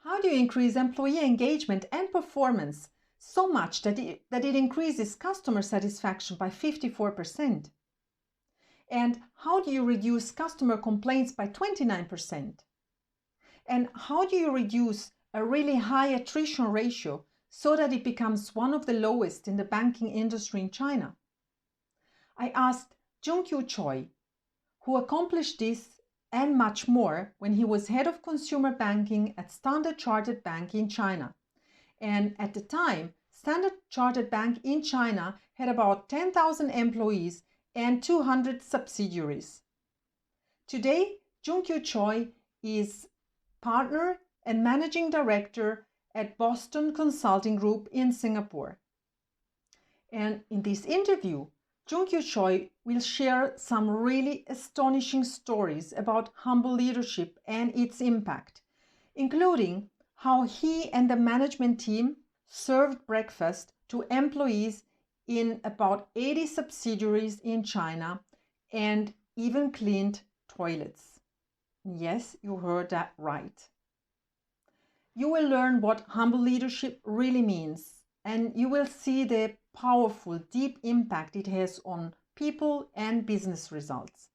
How do you increase employee engagement and performance so much that it increases customer satisfaction by 54%? And how do you reduce customer complaints by 29%? And how do you reduce a really high attrition ratio so that it becomes one of the lowest in the banking industry in China? I asked JungKiu Choi, who accomplished this and much more when he was head of consumer banking at Standard Chartered Bank in China. And at the time, Standard Chartered Bank in China had about 10,000 employees and 200 subsidiaries. Today, JungKiu Choi is partner and managing director at Boston Consulting Group in Singapore. And in this interview, JungKiu Choi will share some really astonishing stories about humble leadership and its impact, including how he and the management team served breakfast to employees in about 80 subsidiaries in China and even cleaned toilets. Yes, you heard that right. You will learn what humble leadership really means, and you will see the powerful, deep impact it has on people and business results.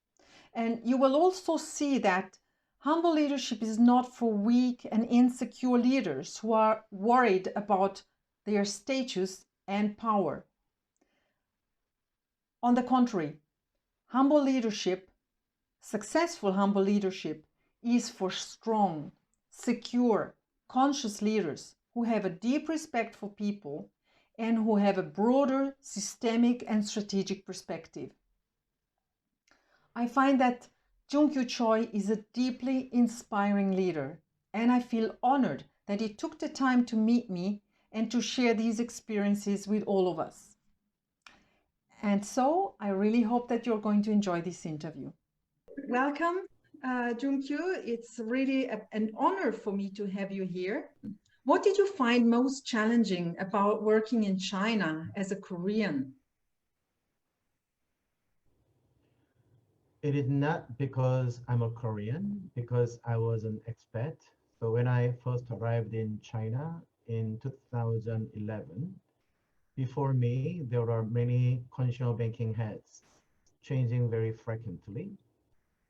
And you will also see that humble leadership is not for weak and insecure leaders who are worried about their status and power. On the contrary, humble leadership, successful humble leadership, is for strong, secure, conscious leaders who have a deep respect for people and who have a broader systemic and strategic perspective. I find that JungKiu Choi is a deeply inspiring leader, and I feel honored that he took the time to meet me and to share these experiences with all of us. And so I really hope that you're going to enjoy this interview. Welcome, JungKiu. It's really an honor for me to have you here. What did you find most challenging about working in China as a Korean? It is not because I'm a Korean, because I was an expat. So when I first arrived in China in 2011, before me, there were many consumer banking heads changing very frequently.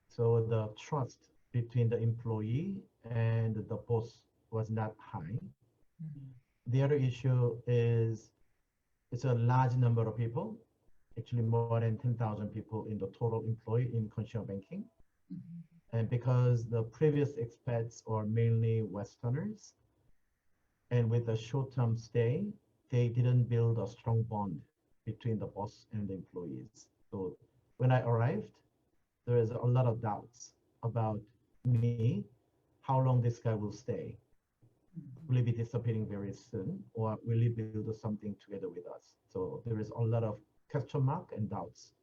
So the trust between the employee and the boss was not high. The other issue is it's a large number of people, actually more than 10,000 people in the total employee in consumer banking. And because the previous expats are mainly Westerners, and with a short-term stay, they didn't build a strong bond between the boss and the employees. So when I arrived, there is a lot of doubts about me, how long this guy will stay. Will he be disappearing very soon, or will he build something together with us? So there is a lot of question mark and doubts.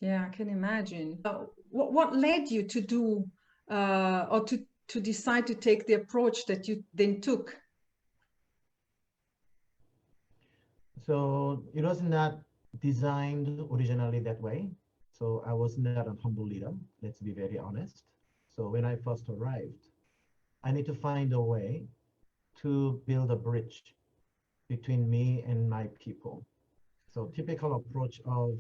Yeah, I can imagine. What led you to do or to decide to take the approach that you then took? So it was not designed originally that way. So I was not a humble leader, let's be very honest. So when I first arrived, I need to find a way to build a bridge between me and my people. So typical approach of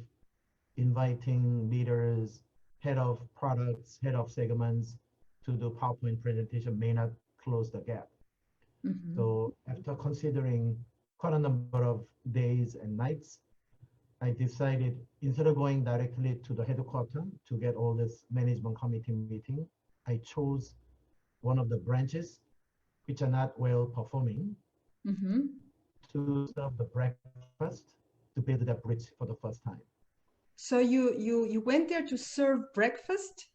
inviting leaders, head of products, head of segments to do PowerPoint presentation may not close the gap. So after considering quite a number of days and nights, I decided instead of going directly to the headquarters to get all this management committee meeting, I chose one of the branches which are not well performing to serve the breakfast to build that bridge for the first time. So you went there to serve breakfast?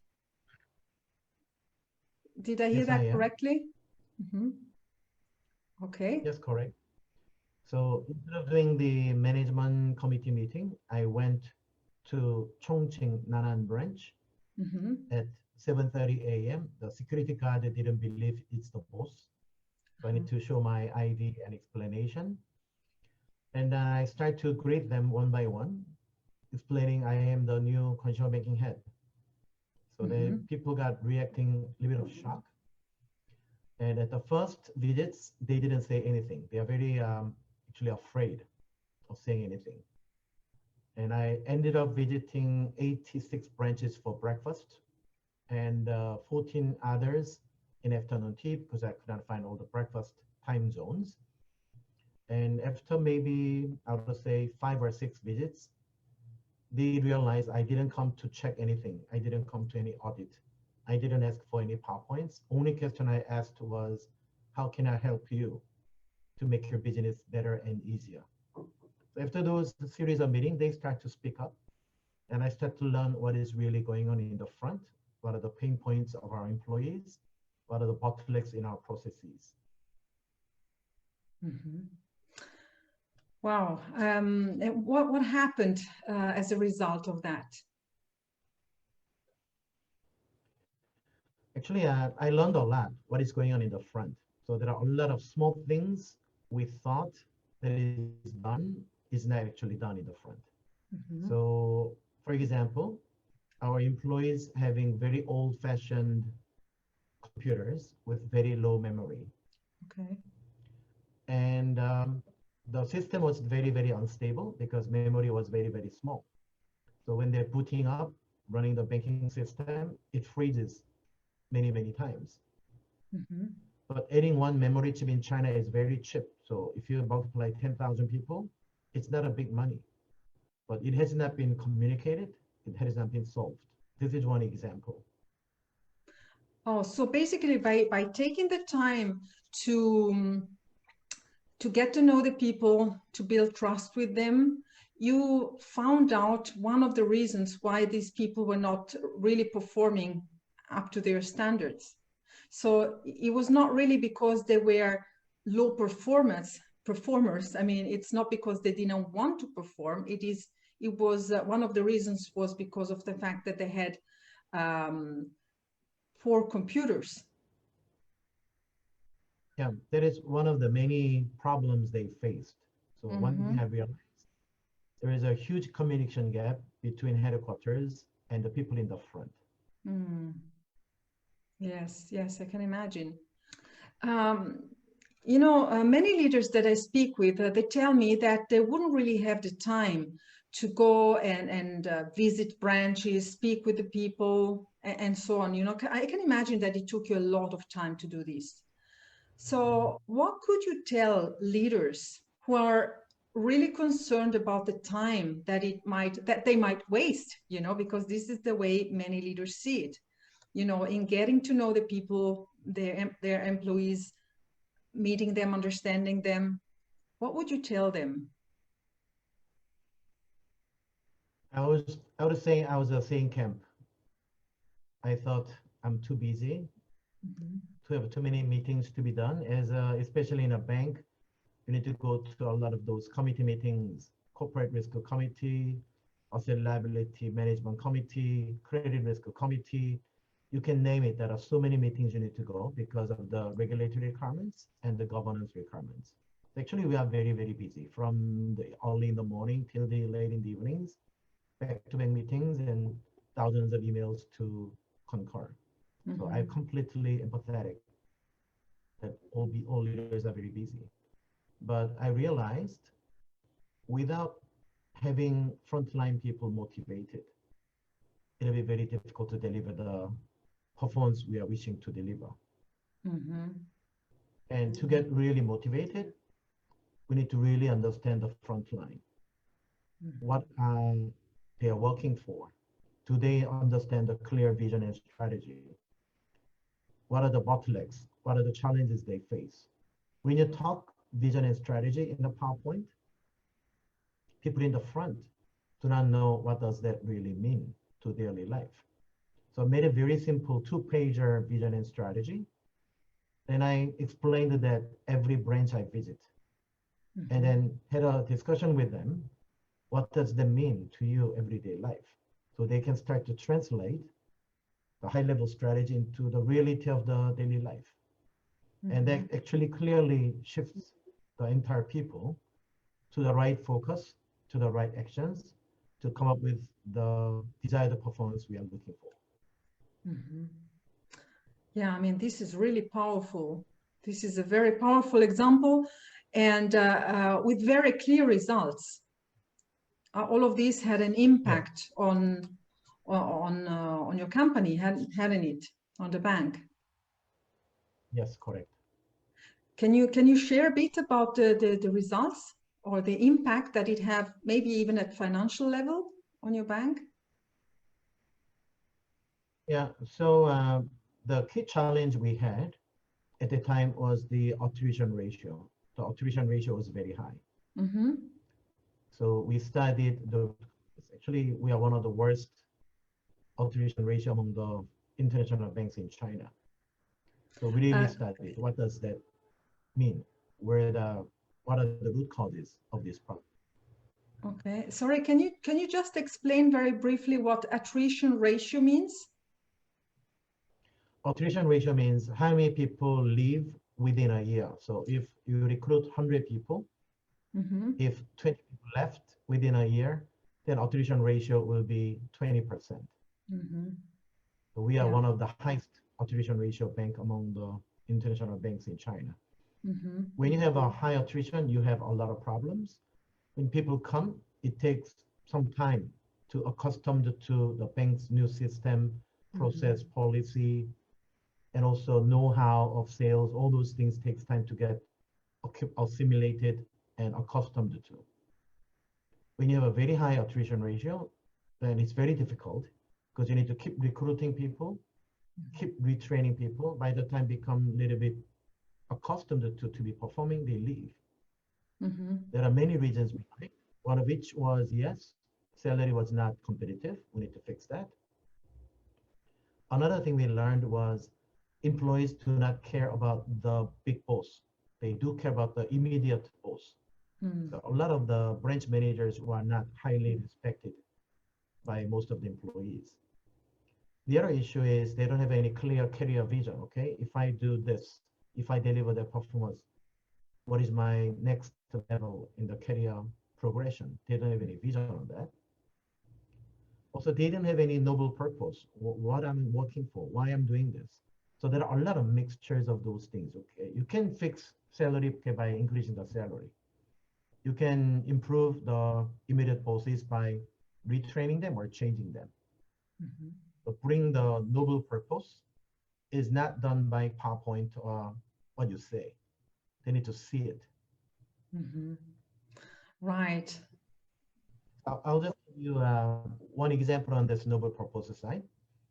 Did I hear Yes, that correctly? Okay. Yes, correct. So instead of doing the management committee meeting, I went to Chongqing Nanan branch at 7:30 a.m. The security guard didn't believe it's the boss. So I need to show my ID and explanation. And then I start to greet them one by one, explaining I am the new consumer banking head. So the people got reacting a little bit of shock. And at the first visits, they didn't say anything. They are very actually afraid of saying anything. And I ended up visiting 86 branches for breakfast and 14 others in afternoon tea because I could not find all the breakfast time zones. And after maybe, I would say 5 or 6 visits, they realized I didn't come to check anything. I didn't come to any audit. I didn't ask for any PowerPoints. Only question I asked was, how can I help you to make your business better and easier? So after those series of meetings, they start to speak up and I start to learn what is really going on in the front, what are the pain points of our employees, what are the bottlenecks in our processes. Mm-hmm. Wow. And what happened as a result of that? Actually, I learned a lot what is going on in the front. So there are a lot of small things we thought that is done is not actually done in the front. Mm-hmm. So, for example, our employees having very old-fashioned computers with very low memory. Okay. And the system was very, very unstable because memory was very, very small. So when they're booting up, running the banking system, it freezes many, many times. Mm-hmm. But adding one memory chip in China is very cheap. So if you multiply 10,000 people, it's not a big money. But it has not been communicated. It has not been solved. This is one example. Oh, so basically by taking the time to get to know the people, to build trust with them, you found out one of the reasons why these people were not really performing up to their standards. So it was not really because they were low performers. I mean, it's not because they didn't want to perform. It was one of the reasons was because of the fact that they had poor computers. Yeah, that is one of the many problems they faced. So one thing I realized, there is a huge communication gap between headquarters and the people in the front. Mm. Yes, yes, I can imagine. Um, many leaders that I speak with, they tell me that they wouldn't really have the time to go and visit branches, speak with the people, and so on. I can imagine that it took you a lot of time to do this. So, what could you tell leaders who are really concerned about the time that they might waste? Because this is the way many leaders see it. In getting to know the people, their employees, meeting them, understanding them. What would you tell them? I was saying I was a saying camp. I thought I'm too busy Mm-hmm. to have too many meetings to be done. Especially in a bank, you need to go to a lot of those committee meetings, corporate risk committee, asset liability management committee, credit risk committee. You can name it. There are so many meetings you need to go because of the regulatory requirements and the governance requirements. Actually, we are very, very busy from the early in the morning till the late in the evenings, back-to-back meetings and thousands of emails to concur. So I'm completely empathetic that all leaders are very busy. But I realized without having frontline people motivated, it'll be very difficult to deliver the performance we are wishing to deliver. Mm-hmm. And to get really motivated, we need to really understand the front line. What they are working for? Do they understand the clear vision and strategy? What are the bottlenecks? What are the challenges they face? When you talk vision and strategy in the PowerPoint, people in the front do not know what does that really mean to daily life. So I made a very simple 2-pager vision and strategy. And I explained that every branch I visit and then had a discussion with them. What does that mean to you everyday life? So they can start to translate the high level strategy into the reality of the daily life. And that actually clearly shifts the entire people to the right focus, to the right actions, to come up with the desired performance we are looking for. Mm-hmm. Yeah, I mean, this is really powerful. This is a very powerful example, and with very clear results. All of these had an Yeah. impact on your company, hadn't it, on the bank? Yes, correct. Can you share a bit about the results or the impact that it have, maybe even at financial level, on your bank? Yeah. So the key challenge we had at the time was the attrition ratio. The attrition ratio was very high. Mm-hmm. So we studied actually we are one of the worst attrition ratio among the international banks in China. So we really studied what does that mean? What are the root causes of this problem? Okay, sorry, can you just explain very briefly what attrition ratio means? Attrition ratio means how many people leave within a year. So if you recruit 100 people, Mm-hmm. if 20 people left within a year, then attrition ratio will be 20%. Mm-hmm. So we are Yeah. one of the highest attrition ratio bank among the international banks in China. Mm-hmm. When you have a high attrition, you have a lot of problems. When people come, it takes some time to accustom to the bank's new system, process, policy, and also know-how of sales. All those things takes time to get assimilated and accustomed to. When you have a very high attrition ratio, then it's very difficult because you need to keep recruiting people, keep retraining people. By the time become a little bit accustomed to be performing, they leave. Mm-hmm. There are many reasons behind. One of which was, yes, salary was not competitive. We need to fix that. Another thing we learned was employees do not care about the big boss. They do care about the immediate boss. Mm. So a lot of the branch managers were not highly respected by most of the employees. The other issue is they don't have any clear career vision. Okay, if I do this, if I deliver the performance, what is my next level in the career progression? They don't have any vision on that. Also, they didn't have any noble purpose, what I'm working for, why I'm doing this. So there are a lot of mixtures of those things. Okay, you can fix salary by increasing the salary. You can improve the immediate bosses by retraining them or changing them. Mm-hmm. But bring the noble purpose is not done by PowerPoint or what you say. They need to see it. Mm-hmm. Right. I'll just give you one example on this noble purpose side.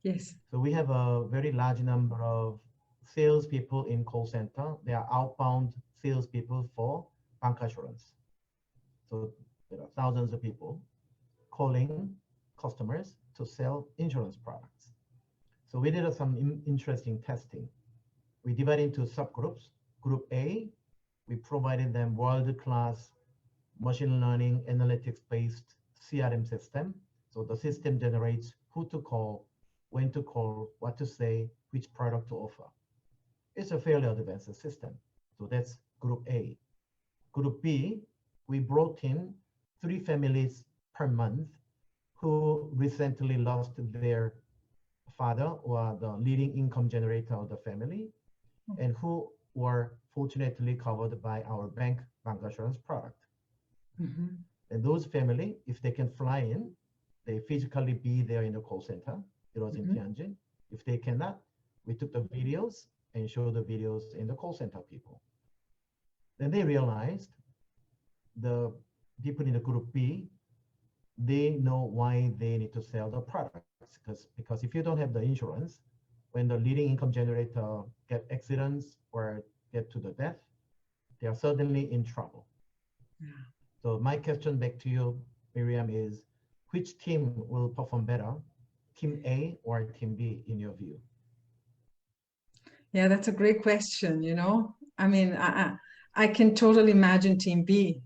Yes. So we have a very large number of salespeople in call center. They are outbound salespeople for bancassurance. So there are thousands of people calling customers to sell insurance products. So we did some interesting testing. We divided into subgroups. Group A, we provided them world-class machine learning analytics-based CRM system. So the system generates who to call, when to call, what to say, which product to offer. It's a fairly advanced system. So that's group A. Group B, we brought in 3 families per month who recently lost their father or the leading income generator of the family and who were fortunately covered by our bancassurance product. Mm-hmm. And those family, if they can fly in, they physically be there in the call center. It was in Tianjin. If they cannot, we took the videos and showed the videos in the call center people. Then they realized the people in the group B, they know why they need to sell the products. Because if you don't have the insurance, when the leading income generator get accidents or get to the death, they are suddenly in trouble. Yeah. So my question back to you, Myriam, is which team will perform better, Team A or Team B in your view? Yeah, that's a great question, I mean, I can totally imagine Team B.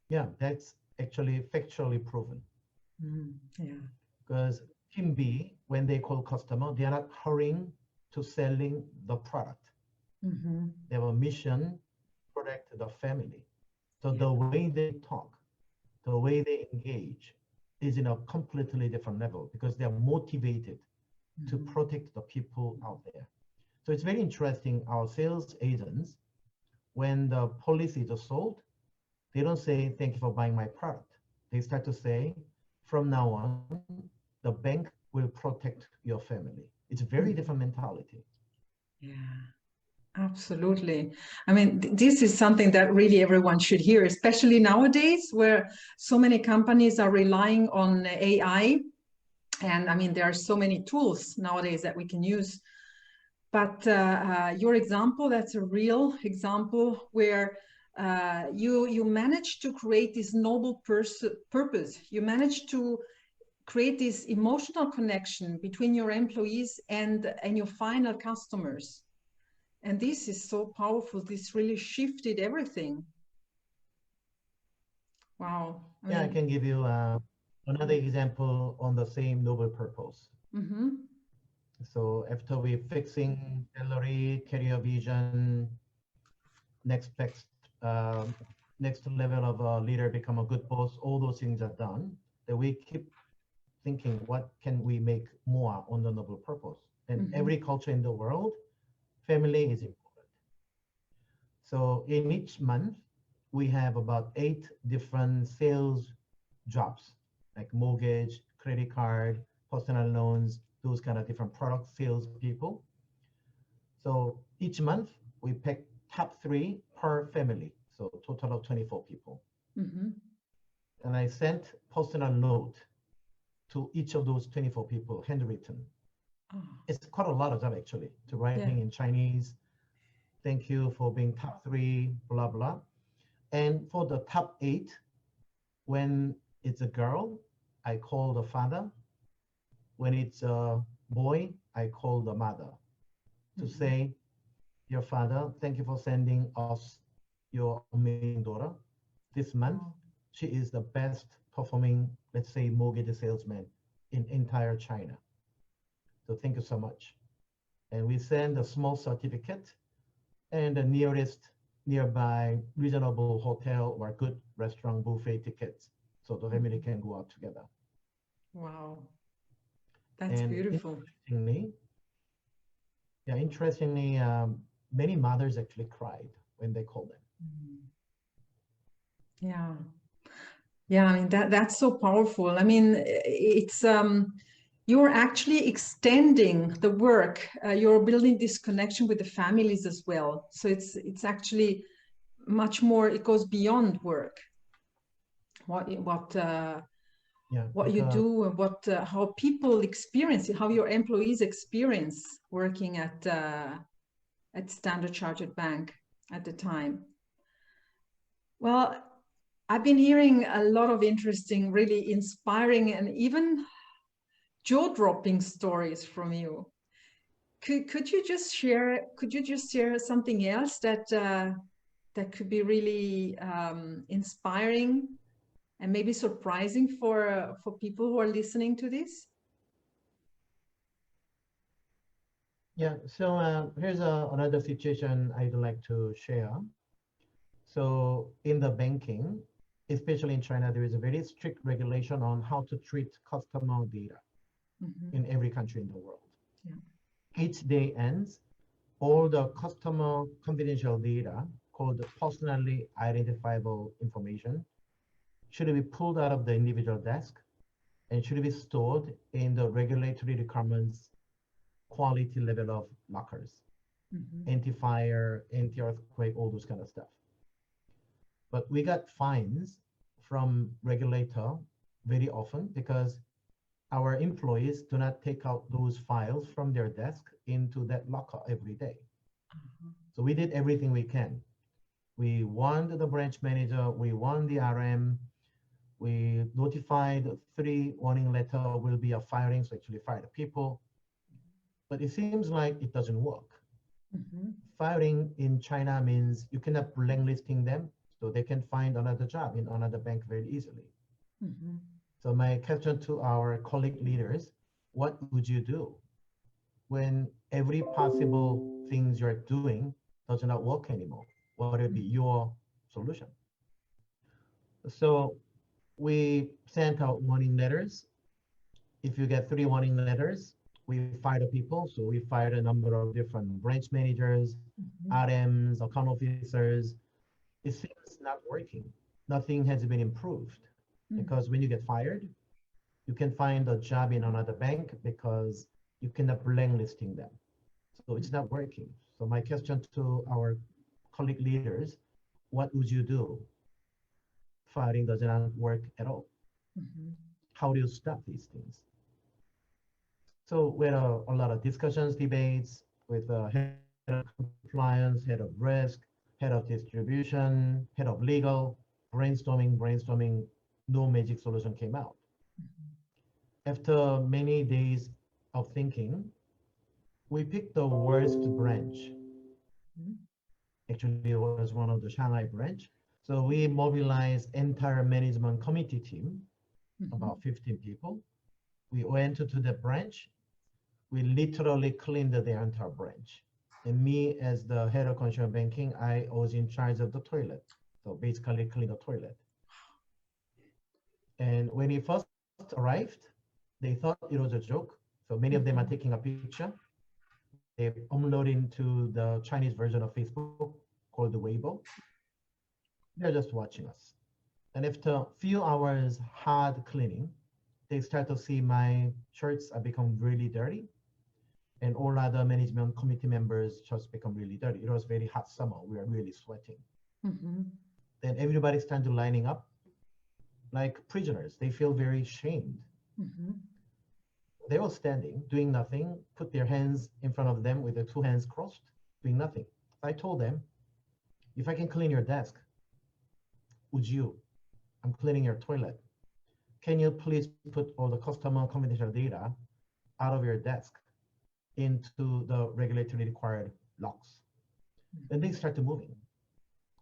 Yeah, that's actually factually proven. Yeah. Because Team B, when they call customer, they are not hurrying to selling the product. They have a mission, protect the family. So the way they talk, the way they engage is in a completely different level because they are motivated to protect the people out there. So it's very interesting. Our sales agents, when the policies are sold, they don't say, thank you for buying my product. They start to say, from now on, the bank will protect your family. It's a very different mentality. Yeah, absolutely. I mean, this is something that really everyone should hear, especially nowadays where so many companies are relying on AI. And I mean, there are so many tools nowadays that we can use. But your example, that's a real example where you managed to create this noble purpose. You managed to create this emotional connection between your employees and your final customers. And this is so powerful. This really shifted everything. Wow. I can give you another example on the same noble purpose. So after we fixing salary, career vision, next next level of a leader, become a good boss, all those things are done, that we keep thinking, what can we make more on the noble purpose? And every culture in the world, family is important. So in each month, we have about 8 different sales jobs, like mortgage, credit card, personal loans, those kind of different product sales people. So each month we pick top 3 per family, so total of 24 people. And I sent personal note to each of those 24 people, handwritten. It's quite a lot of job actually, to writing in Chinese. Thank you for being top 3, blah, blah. And for the top 8, when it's a girl, I call the father. When it's a boy, I call the mother to say, dear father, thank you for sending us your amazing daughter. This month, she is the best performing, let's say, mortgage salesman in entire China. So thank you so much. And we send a small certificate and the nearby reasonable hotel or good restaurant buffet tickets, so the family can go out together. Wow, that's beautiful. Interestingly, many mothers actually cried when they called them. Yeah, I mean that's so powerful. I mean, it's you're actually extending the work. You're building this connection with the families as well. So it's actually much more. It goes beyond work. What you do and how people experience it, how your employees experience working at Standard Chartered Bank at the time. Well, I've been hearing a lot of interesting, really inspiring and even jaw-dropping stories from you. Could you just share something else that that could be really inspiring and maybe surprising for people who are listening to this? Yeah, so here's another situation I'd like to share. So in the banking, especially in China, there is a very strict regulation on how to treat customer data in every country in the world. Each day ends, all the customer confidential data called personally identifiable information should be pulled out of the individual desk and should be stored in the regulatory requirements quality level of lockers, anti-fire, anti-earthquake, all those kind of stuff. But we got fines from regulator very often because our employees do not take out those files from their desk into that locker every day. So we did everything we can. We warned the branch manager, we warned the RM, we notified 3 warning letter will be a firing, so actually fire the people. But it seems like it doesn't work. Firing in China means you cannot blacklisting them, so they can find another job in another bank very easily. So my question to our colleague leaders, what would you do when every possible things you're doing does not work anymore? What would be your solution? So we sent out warning letters. If you get 3 warning letters, we fired people. So we fired a number of different branch managers, RMs, account officers. It seems not working. Nothing has been improved because when you get fired, you can find a job in another bank because you cannot blacklisting them. So it's not working. So my question to our colleague leaders, what would you do? Firing does not work at all. How do you stop these things? So we had a lot of discussions, debates with the head of compliance, head of risk, head of distribution, head of legal, brainstorming, no magic solution came out. After many days of thinking, we picked the worst branch. Actually, it was one of the Shanghai branch. So we mobilized entire management committee team, about 15 people. We went to the branch. We literally cleaned the entire branch. And me, as the head of consumer banking, I was in charge of the toilet. So basically clean the toilet. And when he first arrived, they thought it was a joke. So many of them are taking a picture. They upload into the Chinese version of Facebook called the Weibo. They're just watching us. And after a few hours hard cleaning, they start to see my shirts are become really dirty. And all other management committee members just become really dirty. It was very hot summer. We were really sweating. Then everybody started lining up like prisoners. They feel very shamed. They were standing, doing nothing, put their hands in front of them with their two hands crossed, doing nothing. I told them, if I can clean your desk, would you? I'm cleaning your toilet. Can you please put all the customer confidential data out of your desk into the regulatory required locks? Then they started moving.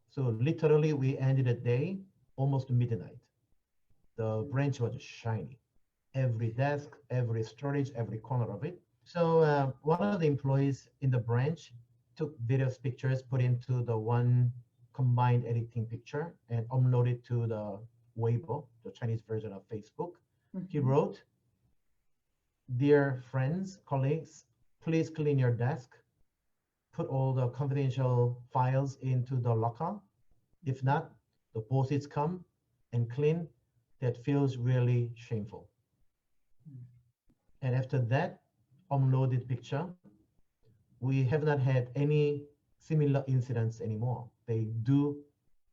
So literally we ended the day almost midnight. The branch was shiny. Every desk, every storage, every corner of it. So one of the employees in the branch took various pictures, put into the one combined editing picture and uploaded to the Weibo, the Chinese version of Facebook. He wrote, "Dear friends, colleagues, please clean your desk. Put all the confidential files into the locker. If not, the bosses come and clean. That feels really shameful." And after that uploaded picture, we have not had any similar incidents anymore. They do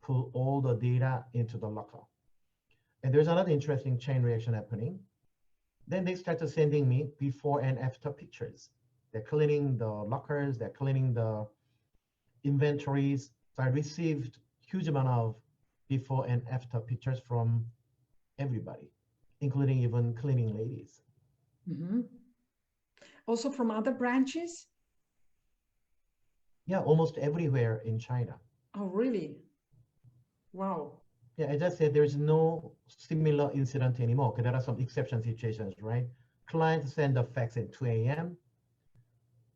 pull all the data into the locker. And there's another interesting chain reaction happening. Then they started sending me before and after pictures. They're cleaning the lockers, they're cleaning the inventories. So I received huge amount of before and after pictures from everybody, including even cleaning ladies. Also from other branches? Yeah, almost everywhere in China. Oh, really? Wow. Yeah, as I said, there's no similar incident anymore because there are some exception situations, right? Clients send a fax at 2 a.m.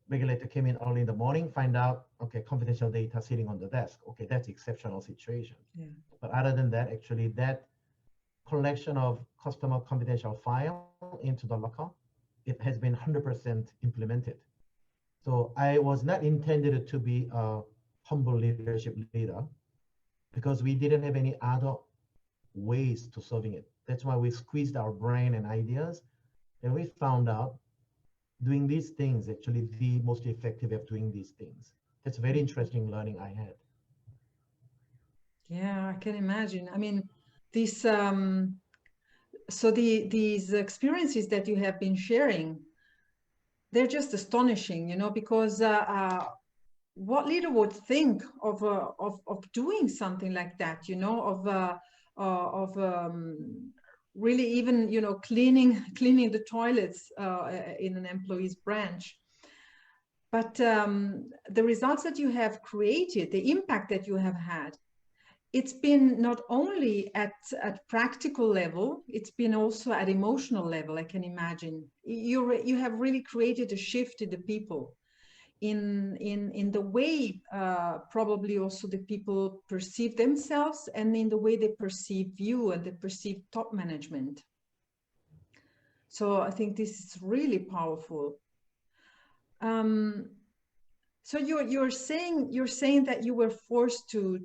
Regulator came in early in the morning, find out, okay, confidential data sitting on the desk. Okay, that's exceptional situation. Yeah. But other than that, actually, that collection of customer confidential file into the locker, it has been 100% implemented. So I was not intended to be a humble leadership leader because we didn't have any other ways to solving it. That's why we squeezed our brain and ideas, and we found out doing these things actually the most effective of doing these things. That's very interesting learning I had. Yeah, I can imagine. I mean, this these experiences that you have been sharing, they're just astonishing, you know, because what leader would think of doing something like that, you know, of really even, you know, cleaning the toilets in an employee's branch. But the results that you have created, the impact that you have had, it's been not only at practical level, it's been also at emotional level. I can imagine you have really created a shift in the people, in the way probably also the people perceive themselves, and in the way they perceive you and they perceive top management. So I think this is really powerful. So you're saying that you were forced to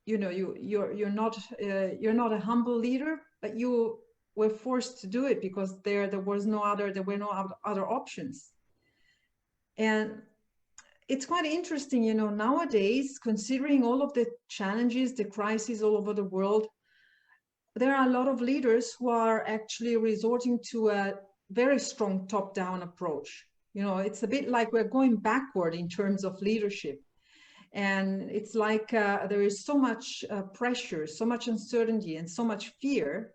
you know you're not a humble leader, but you were forced to do it because there were no other options. And it's quite interesting, nowadays, considering all of the challenges, the crises all over the world, there are a lot of leaders who are actually resorting to a very strong top-down approach. It's a bit like we're going backward in terms of leadership. And it's like there is so much pressure, so much uncertainty, and so much fear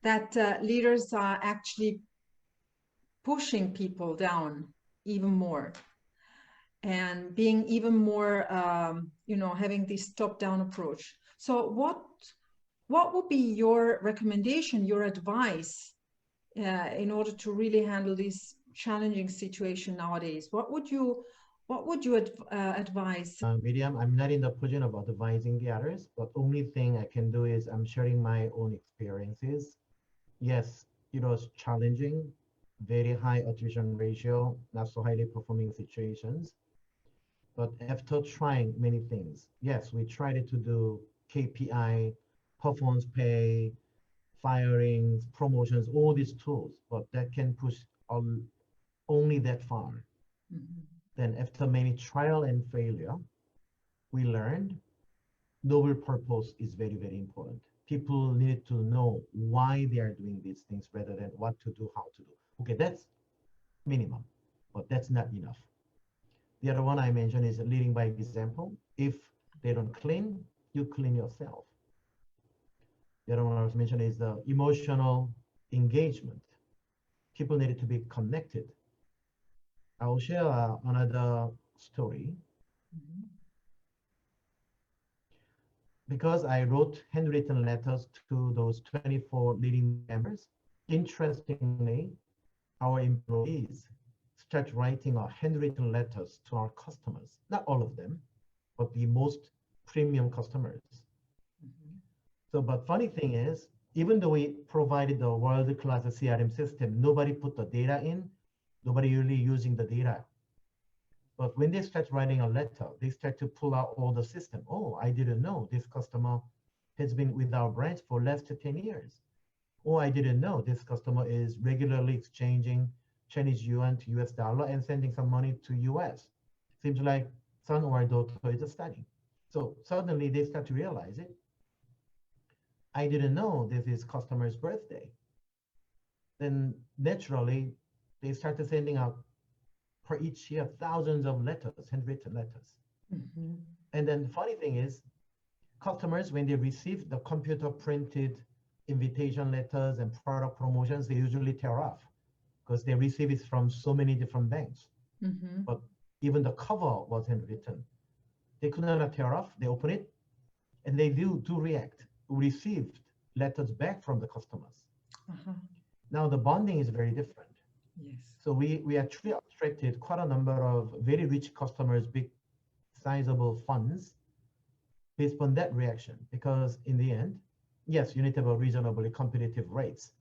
that leaders are actually pushing people down even more and being even more, having this top-down approach. So what would be your recommendation, your advice in order to really handle this challenging situation nowadays? What would you advise? Miriam, I'm not in the position of advising the others, but only thing I can do is I'm sharing my own experiences. Yes, it was challenging, very high attrition ratio, not so highly performing situations. But after trying many things, yes, we tried to do KPI, performance pay, firings, promotions, all these tools, but that can push only that far. Mhm. Then after many trial and failure, we learned noble purpose is very, very important. People need to know why they are doing these things rather than what to do, how to do. Okay, that's minimum, but that's not enough. The other one I mentioned is leading by example. If they don't clean, you clean yourself. The other one I was mentioning is the emotional engagement. People need to be connected. I will share another story. Mhm. Because I wrote handwritten letters to those 24 leading members, interestingly, our employees start writing our handwritten letters to our customers. Not all of them, but the most premium customers. Mhm. So, but funny thing is, even though we provided the world-class CRM system, nobody put the data in, nobody really using the data. But when they start writing a letter, they start to pull out all the system. Oh, I didn't know this customer has been with our branch for less than 10 years. Oh, I didn't know this customer is regularly exchanging Chinese yuan to US dollar and sending some money to US. Seems like son or daughter is studying. So suddenly they start to realize it. I didn't know this is customer's birthday. Then naturally they started sending out for each year thousands of letters, handwritten letters. Mhm. And then the funny thing is, customers, when they receive the computer printed invitation letters and product promotions, they usually tear off because they receive it from so many different banks. Mhm. But even the cover was handwritten. They could not tear off, they open it, and they do react. We received letters back from the customers. Uh-huh. Now the bonding is very different. Yes. So we actually attracted quite a number of very rich customers, big sizable funds based on that reaction. Because in the end, yes, you need to have a reasonably competitive rates,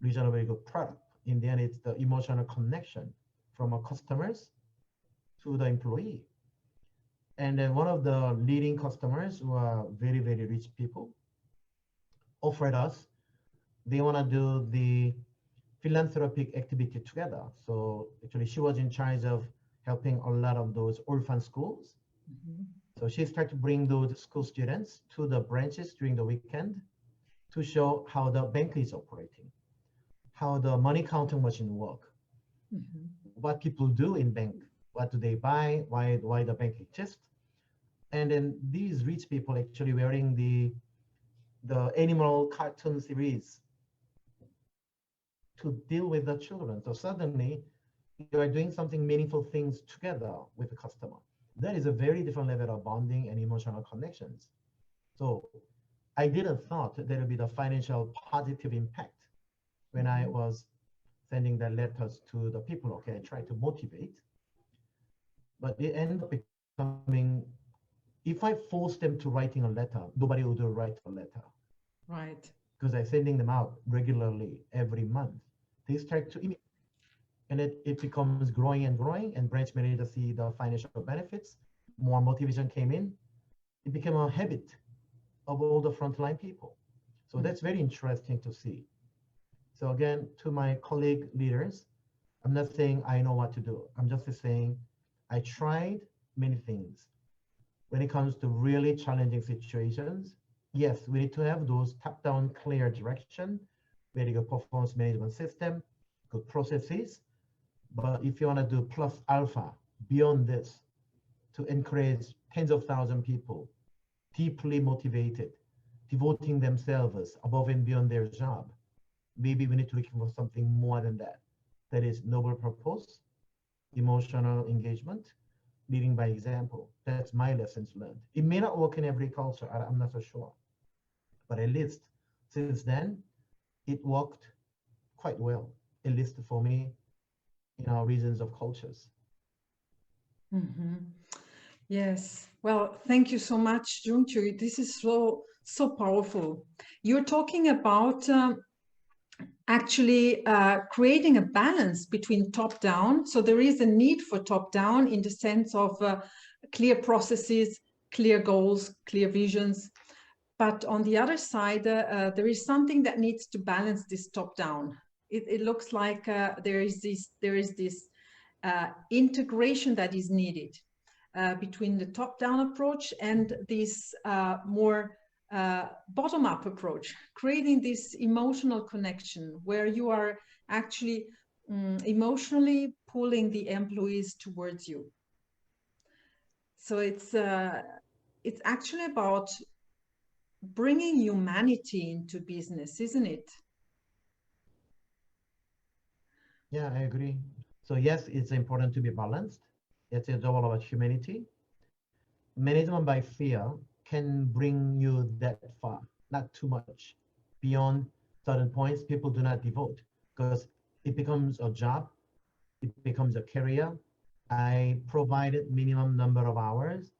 reasonably good product. In the end, it's the emotional connection from our customers to the employee. And then one of the leading customers who are very, very rich people offered us, they want to do the philanthropic activity together. So actually she was in charge of helping a lot of those orphan schools. Mhm. So she started to bring those school students to the branches during the weekend to show how the bank is operating, how the money counting machine work, Mhm. what people do in bank, what do they buy, why the bank exists. And then these rich people actually wearing the animal cartoon series to deal with the children. So suddenly you are doing something meaningful things together with the customer. That is a very different level of bonding and emotional connections. So I didn't thought there would be the financial positive impact when I Mhm. was sending the letters to the people. Okay, I tried to motivate, but it ended up becoming, if I forced them to writing a letter, nobody would write a letter Right. because I'm sending them out regularly every month. They start to imitate. And it becomes growing and growing, and branch managers see the financial benefits, more motivation came in. It became a habit of all the frontline people. So that's very interesting to see. So again, to my colleague leaders, I'm not saying I know what to do. I'm just saying I tried many things. When it comes to really challenging situations, yes, we need to have those top-down clear direction, very good performance management system, good processes. But if you want to do plus alpha beyond this to encourage tens of thousands of people, deeply motivated, devoting themselves above and beyond their job, maybe we need to look for something more than that. That is noble purpose, emotional engagement, leading by example. That's my lessons learned. It may not work in every culture, I'm not so sure. But at least since then, it worked quite well, at least for me, in our regions of cultures. Mm-hmm. Yes. Well, thank you so much, JungKiu. This is so powerful. You're talking about actually creating a balance between top down. So there is a need for top down in the sense of clear processes, clear goals, clear visions. But on the other side, there is something that needs to balance this top down. It looks like there is this integration that is needed between the top-down approach and this more bottom-up approach, creating this emotional connection where you are actually emotionally pulling the employees towards you. So it's actually about bringing humanity into business, isn't it? Yeah, I agree. So yes, it's important to be balanced. It's all about humanity. Management by fear can bring you that far, not too much. Beyond certain points, people do not devote because it becomes a job, it becomes a career. I provided minimum number of hours,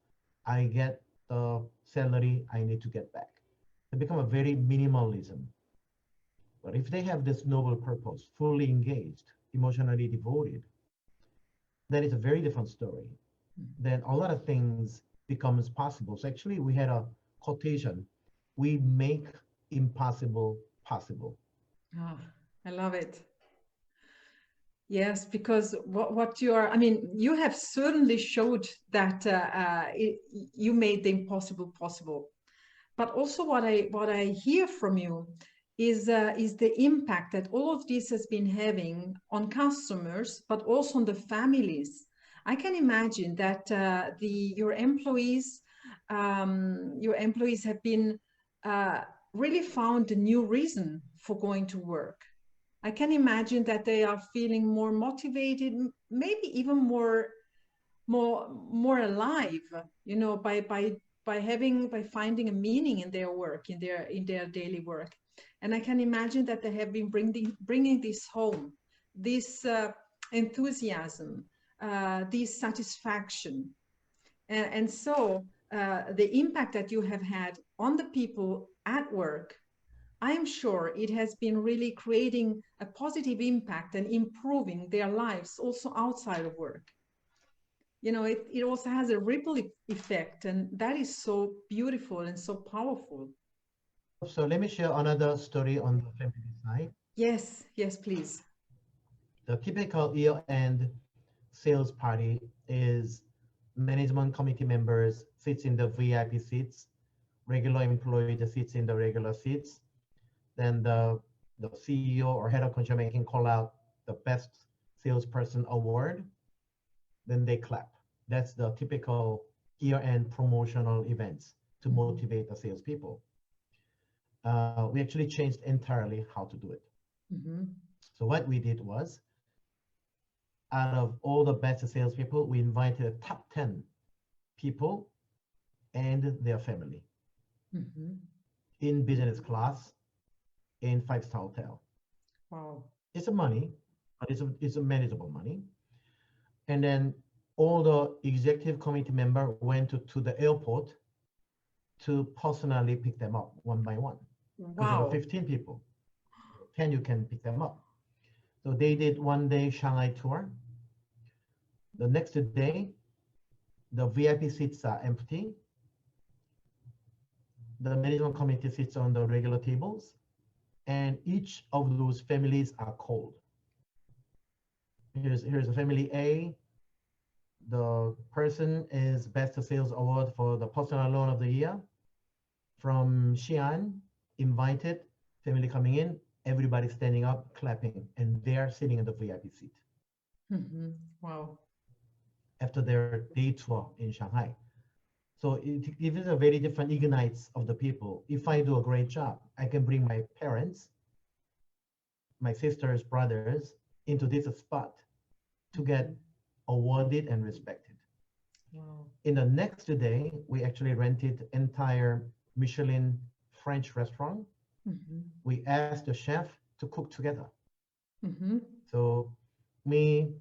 I get the salary I need to get back. It become a very minimalism. But if they have this noble purpose, fully engaged, emotionally devoted, then it's a very different story. Then a lot of things becomes possible. So actually we had a quotation, we make impossible possible. Oh, I love it. Yes, because what you are, I mean, you have certainly showed that you made the impossible possible. But also what I hear from you is the impact that all of this has been having on customers, but also on the families. I can imagine that your employees have been really found a new reason for going to work. I can imagine that they are feeling more motivated, maybe even more alive, you know, by finding a meaning in their work, in their daily work. And I can imagine that they have been bringing this home, this enthusiasm, this satisfaction, and so the impact that you have had on the people at work, I'm sure it has been really creating a positive impact and improving their lives also outside of work. You know, it also has a ripple effect, and that is so beautiful and so powerful. So let me share another story on the family side. Yes, yes, please. The typical year-end sales party is management committee members sits in the VIP seats, regular employees sits in the regular seats. Then the CEO or head of consumer can call out the best salesperson award. Then they clap. That's the typical year-end promotional events to motivate the salespeople. We actually changed entirely how to do it. Mm-hmm. So what we did was, out of all the best salespeople, we invited the top 10 people and their family Mm-hmm. in business class in five-star hotel. Wow. It's a money, but it's a manageable money. And then all the executive committee member went to the airport to personally pick them up one by one. Because there were Wow. 15 people, 10 you can pick them up. So they did 1 day Shanghai tour. The next day, the VIP seats are empty. The management committee sits on the regular tables, and each of those families are called. Here's a family A. The person is best sales award for the personal loan of the year. From Xi'an, invited, family coming in, everybody standing up, clapping, and they're sitting in the VIP seat. Wow. After their day tour in Shanghai. So it gives a very different ignites of the people. If I do a great job, I can bring my parents, my sisters, brothers into this spot to get awarded and respected. Wow. In the next day, we actually rented entire Michelin French restaurant. We asked the chef to cook together. So me,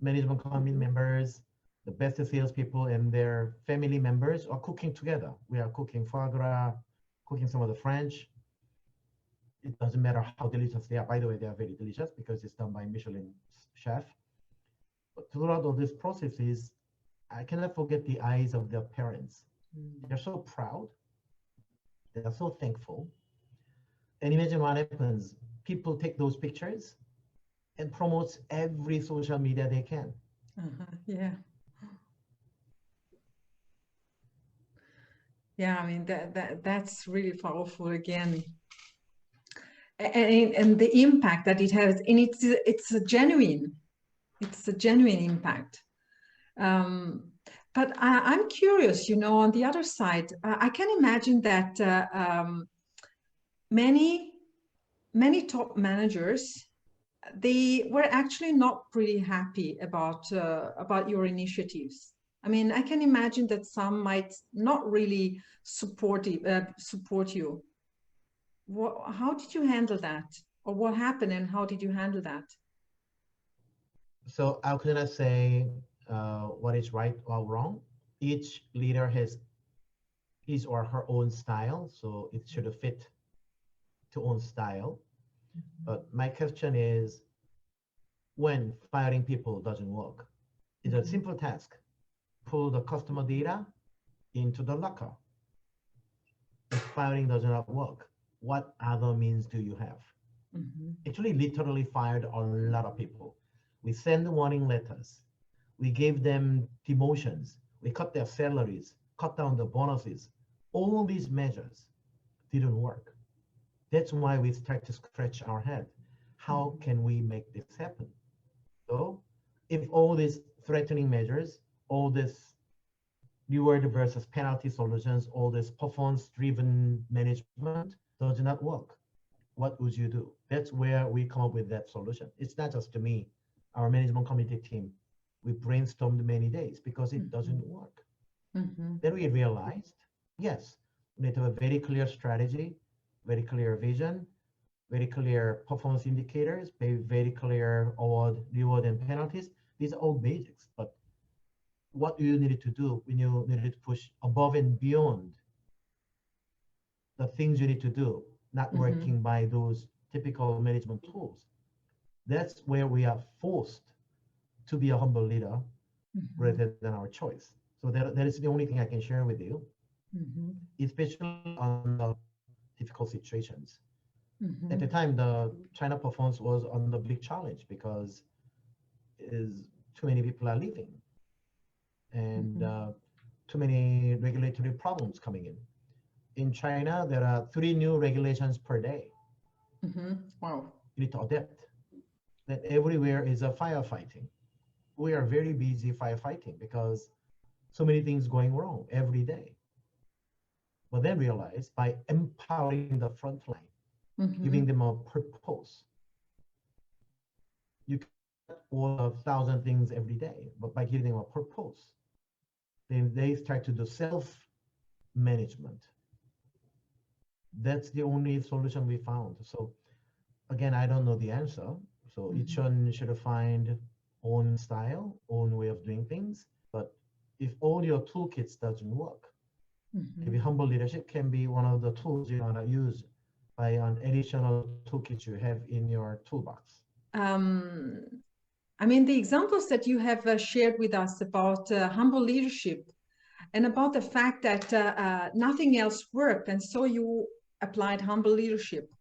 management committee members, the best salespeople and their family members are cooking together. We are cooking foie gras, cooking some of the French. It doesn't matter how delicious they are. By the way, they are very delicious because it's done by Michelin chef. But throughout all these processes, I cannot forget the eyes of their parents. They're so proud. They are so thankful. And imagine what happens. People take those pictures and promotes every social media they can. Yeah. Yeah, I mean that's really powerful again. And the impact that it has, and it's a genuine impact. But I'm curious, on the other side, I can imagine that many top managers, they were actually not pretty happy about your initiatives. I mean, I can imagine that some might not really support you. How did you handle that? Or what happened and how did you handle that? So how can I say what is right or wrong? Each leader has his or her own style, so it should fit to own style. But my question is, when firing people doesn't work, it's a simple task. Pull the customer data into the locker. If firing does not work, what other means do you have? Actually, literally fired a lot of people. We send warning letters. We gave them demotions. We cut their salaries, cut down the bonuses. All these measures didn't work. That's why we start to scratch our head. How can we make this happen? So if all these threatening measures, all this reward versus penalty solutions, all this performance-driven management does not work, what would you do? That's where we come up with that solution. It's not just me, our management committee team. We brainstormed many days because it doesn't work. Then we realized, yes, we need to have a very clear strategy, very clear vision, very clear performance indicators, very clear award, reward, and penalties. These are all basics, but what you needed to do when you needed to push above and beyond the things you need to do, not working by those typical management tools. That's where we are forced to be a humble leader rather than our choice. So that is the only thing I can share with you, especially on the difficult situations. At the time, the China performance was on the big challenge because too many people are leaving and too many regulatory problems coming in. In China, there are 3 new regulations per day. Wow. You need to adapt. That everywhere is a firefighting. We are very busy firefighting because so many things going wrong every day. But then realize by empowering the front line, giving them a purpose, you can all 1,000 things every day, but by giving them a purpose, then they start to do self-management. That's the only solution we found. So again, I don't know the answer. So each one should find own style, own way of doing things. But if all your toolkits doesn't work, maybe humble leadership can be one of the tools you want to use by an additional toolkit you have in your toolbox. I mean, the examples that you have shared with us about humble leadership and about the fact that nothing else worked, and so you applied humble leadership.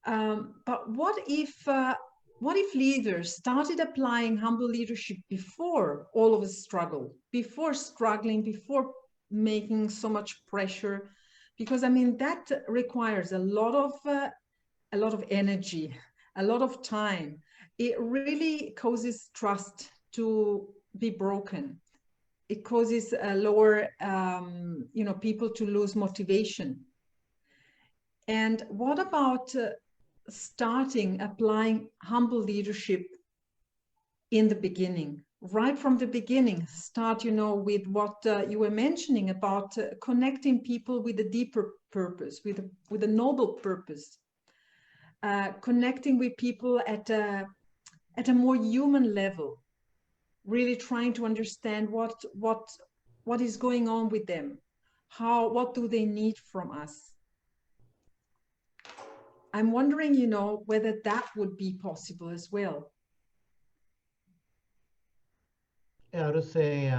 But what if leaders started applying humble leadership before all of us struggle, before struggling, before making so much pressure? Because I mean that requires a lot of energy, a lot of time. It really causes trust to be broken. It causes a lower, people to lose motivation. And what about starting applying humble leadership in the beginning, right from the beginning? Start, with what you were mentioning about connecting people with a deeper purpose, with a noble purpose, connecting with people at a more human level, really trying to understand what is going on with them, what do they need from us. I'm wondering, whether that would be possible as well. Yeah, I would say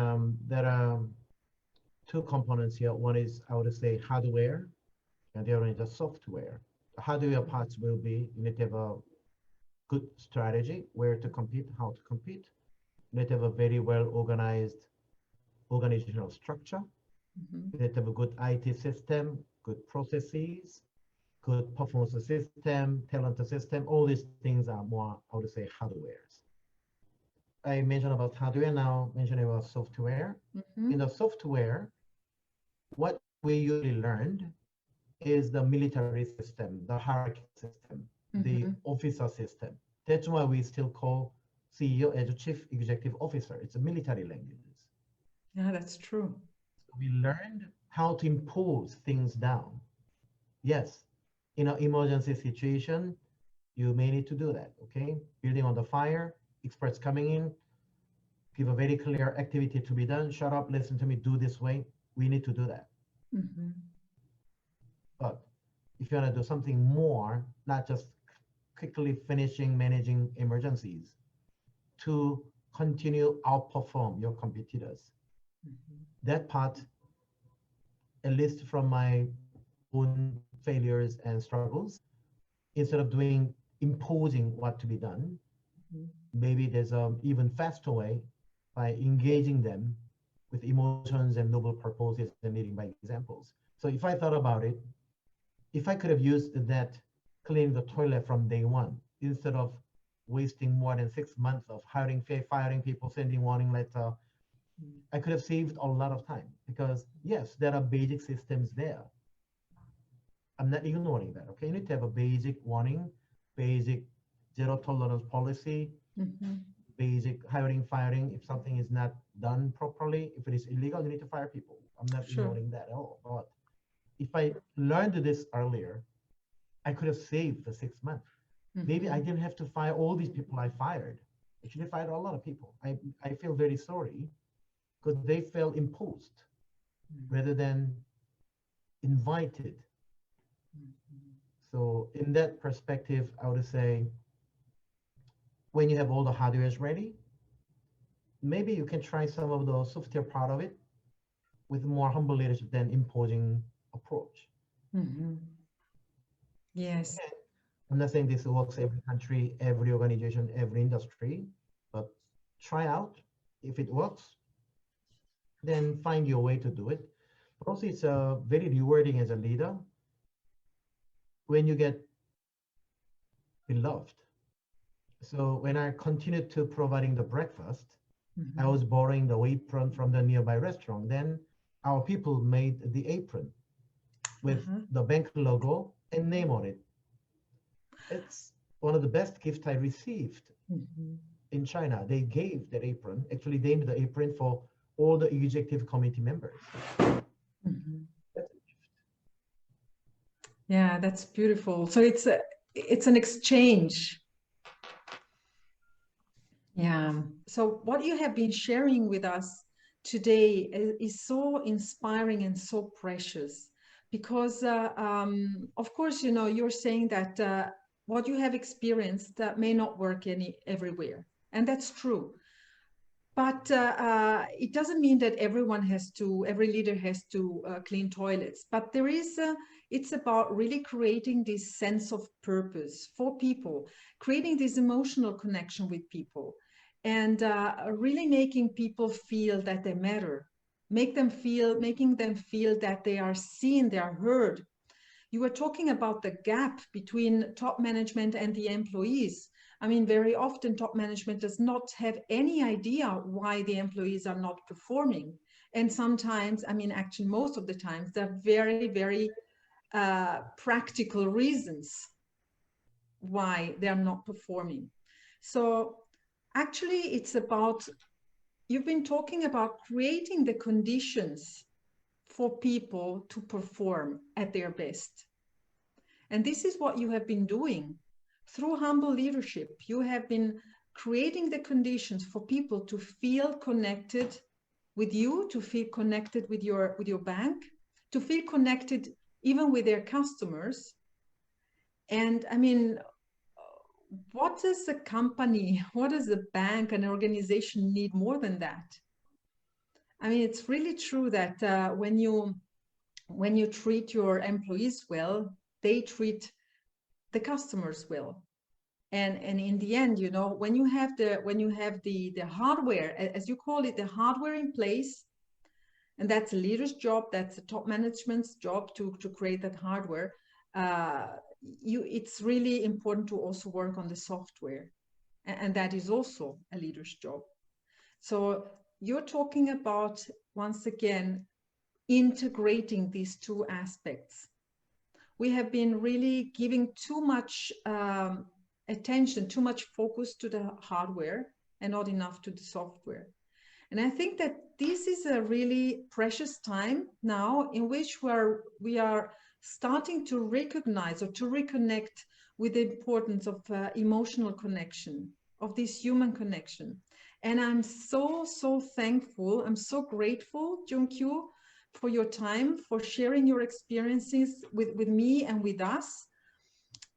there are two components here. One is, I would say, hardware, and the other is the software. The hardware parts will be, you need to have a good strategy, where to compete, how to compete. You need to have a very well organized organizational structure. You need to have a good IT system, good processes, good performance system, talent system. All these things are more, I would say, hardwares. I mentioned about hardware, now mentioning about software. In the software, what we usually learned is the military system, the hierarchy system, the officer system. That's why we still call CEO as a chief executive officer. It's a military language. Yeah, that's true. So we learned how to impose things down. Yes, in an emergency situation, you may need to do that, okay? Building on the fire, experts coming in, give a very clear activity to be done. Shut up, listen to me, do this way. We need to do that. But if you want to do something more, not just quickly finishing managing emergencies, to continue outperform your competitors. That part, at least from my own failures and struggles, instead of doing imposing what to be done, maybe there's an even faster way by engaging them with emotions and noble purposes and leading by examples. So if I thought about it, if I could have used that cleaning the toilet from day one, instead of wasting more than 6 months of firing people, sending warning letter, I could have saved a lot of time, because yes, there are basic systems there. I'm not ignoring that, okay? You need to have a basic warning, basic zero tolerance policy, basic hiring, firing. If something is not done properly, if it is illegal, you need to fire people. I'm not ignoring that at all. But if I learned this earlier, I could have saved the 6 months. Maybe I didn't have to fire all these people I fired. Actually fired a lot of people. I feel very sorry, because they felt imposed rather than invited. So in that perspective, I would say, when you have all the hardware ready, maybe you can try some of the software part of it with more humble leadership than imposing approach. Yes. Okay. I'm not saying this works every country, every organization, every industry, but try out. If it works, then find your way to do it. But also, it's very rewarding as a leader when you get beloved. So when I continued to providing the breakfast, I was borrowing the apron from the nearby restaurant. Then our people made the apron with the bank logo and name on it. It's one of the best gifts I received in China. They gave that apron, actually named the apron for all the executive committee members. Yeah, that's beautiful. So it's an exchange. Yeah. So what you have been sharing with us today is so inspiring and so precious, because of course, you're saying that what you have experienced may not work everywhere, and that's true. But it doesn't mean that every leader has to clean toilets. But it's about really creating this sense of purpose for people, creating this emotional connection with people, and really making people feel that they matter, making them feel that they are seen, they are heard. You were talking about the gap between top management and the employees. I mean, very often top management does not have any idea why the employees are not performing. And sometimes, I mean, actually, most of the times, there are very, very practical reasons why they are not performing. So actually, you've been talking about creating the conditions for people to perform at their best. And this is what you have been doing. Through humble leadership, you have been creating the conditions for people to feel connected with you, to feel connected with your bank, to feel connected even with their customers. And I mean, what does a company, what does a bank, an organization need more than that? I mean, it's really true that when you treat your employees well, they treat the customers well. And in the end, you know, when you have the hardware, as you call it, the hardware in place, and that's a leader's job, that's a top management's job to create that hardware. It's really important to also work on the software, and that is also a leader's job. So you're talking about, once again, integrating these two aspects. We have been really giving too much attention, too much focus to the hardware and not enough to the software. And I think that this is a really precious time now in which we are starting to recognize or to reconnect with the importance of emotional connection, of this human connection. And I'm so, so thankful. I'm so grateful, JungKiu, for your time, for sharing your experiences with me and with us.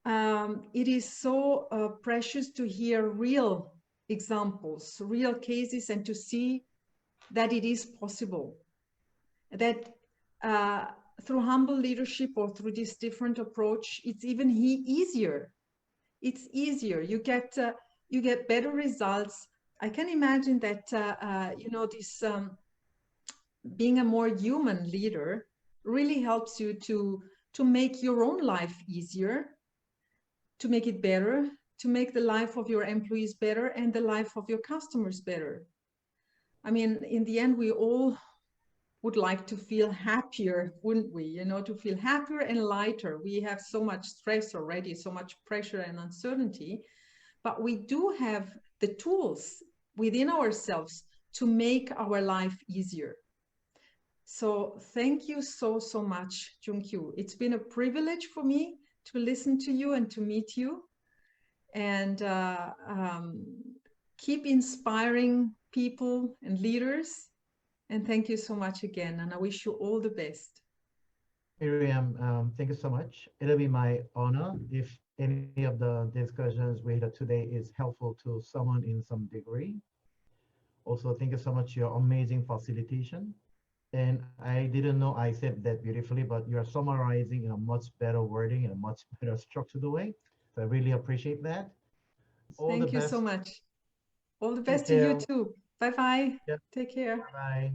It is so precious to hear real examples, real cases, and to see that it is possible, that through humble leadership or through this different approach, it's even easier. It's easier. You get better results. I can imagine that you know, this being a more human leader really helps you to make your own life easier, to make it better, to make the life of your employees better and the life of your customers better. I mean, in the end, we all would like to feel happier, wouldn't we? You know, to feel happier and lighter. We have so much stress already, so much pressure and uncertainty, but we do have the tools within ourselves to make our life easier. So thank you so, so much, JungKiu. It's been a privilege for me to listen to you and to meet you, and keep inspiring people and leaders. And thank you so much again. And I wish you all the best. Myriam, thank you so much. It'll be my honor if any of the discussions we had today is helpful to someone in some degree. Also, thank you so much, your amazing facilitation. And I didn't know I said that beautifully, but you're summarizing in a much better wording, in a much better structured way. So I really appreciate that. All the Thank you so best. much. All the Take best to you care. too. Bye bye. Yep. Take care. Bye.